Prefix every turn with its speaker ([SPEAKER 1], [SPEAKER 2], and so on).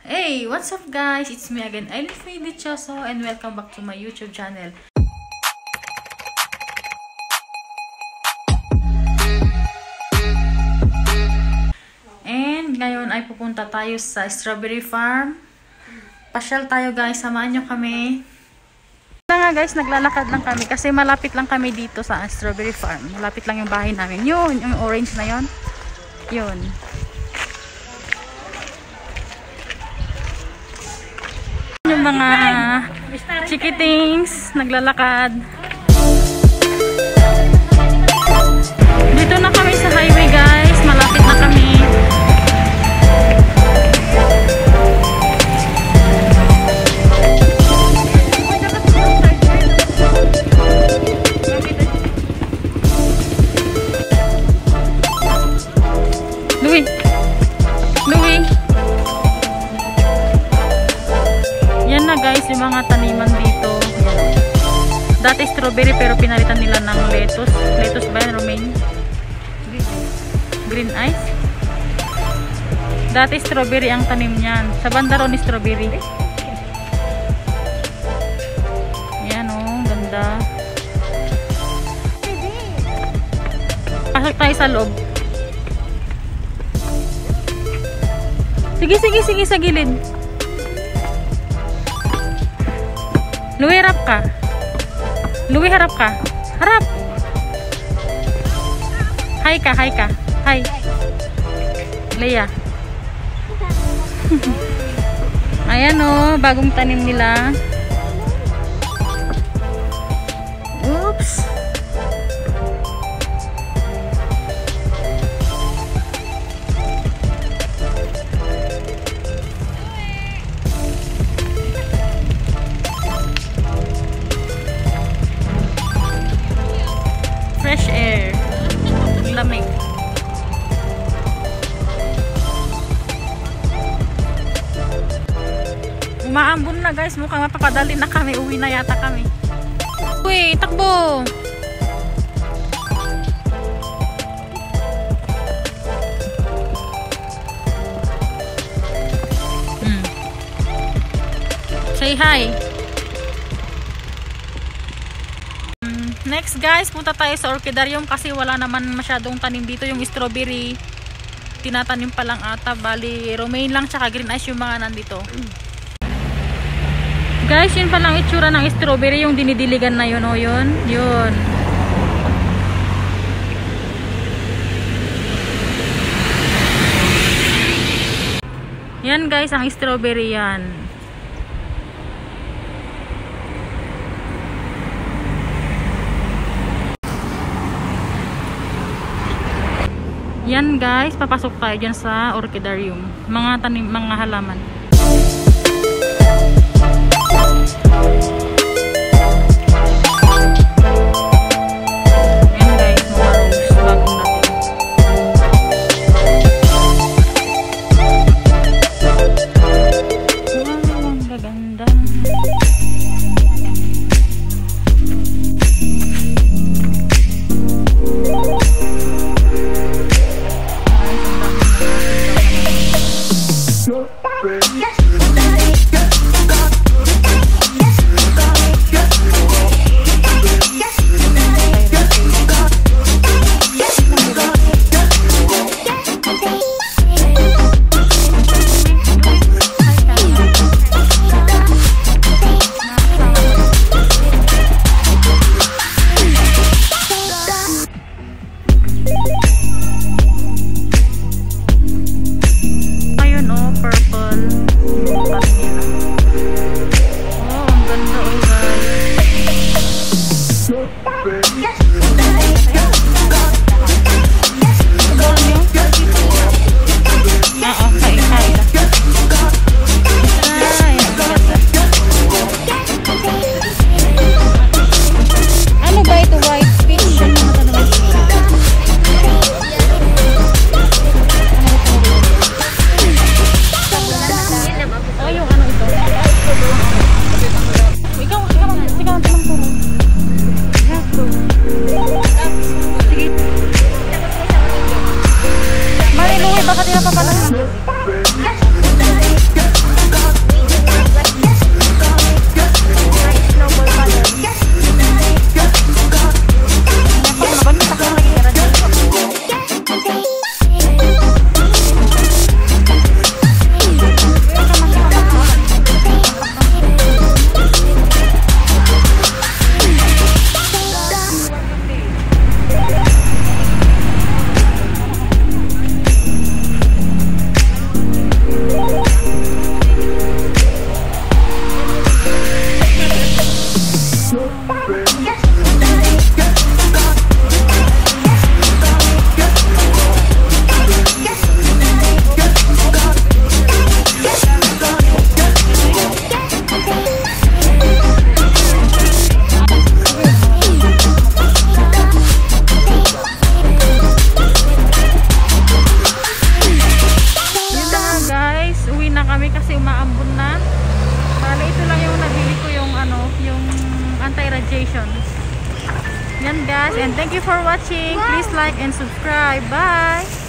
[SPEAKER 1] Hey, what's up guys? It's me again, Aileen Faye Dichoso, and welcome back to my YouTube channel. And ngayon ay pupunta tayo sa strawberry farm. Pasyal tayo guys, samahan nyo kami. Nga guys, naglalakad lang kami kasi malapit lang kami dito sa strawberry farm. Malapit lang yung bahay namin. Yun, yung orange na yun. Yun. Yung mga chikitings naglalakad. Dito na kami sa highway guys, malapit na kami. Louie. Yan na guys, yung mga taniman dito. Yan. Dati strawberry pero pinalitan nila ng lettuce. Lettuce ba yan, Romaine? Green ice. Dati strawberry ang tanim niyan. Sa banda ron strawberry. Yan oh, ganda. Pasok tayo sa loob. Sige sa gilid. Louie, harap ka. Louie, harap ka. Harap. Hi ka. Hi. Leia. Ayan o, bagong tanim nila. Oops. Fresh air. Lamig. Umaambon na guys. Mukhang mapapadali na kami. Uwi na yata kami. Uy, takbo! Say hi! Next guys, punta tayo sa orchidarium kasi wala naman masyadong tanim dito. Yung strawberry tinatanim pa lang ata. Bali, romaine lang tsaka green ice yung mga nandito. Guys, yun palang itsura ng strawberry, yung dinidiligan na yun o yun. Yun. Yan guys, ang strawberry yan. Yan guys, papasok tayo dyan sa orchidarium. Mga tanim, mga halaman. Yan guys, mga rose, bagong natin. Wow, ang gaganda. Ayun oh, purple. kasi umaambon na. Bali, ito lang yung nabili ko yung yung anti-radiation. Yan guys, and thank you for watching. Please like and subscribe. Bye!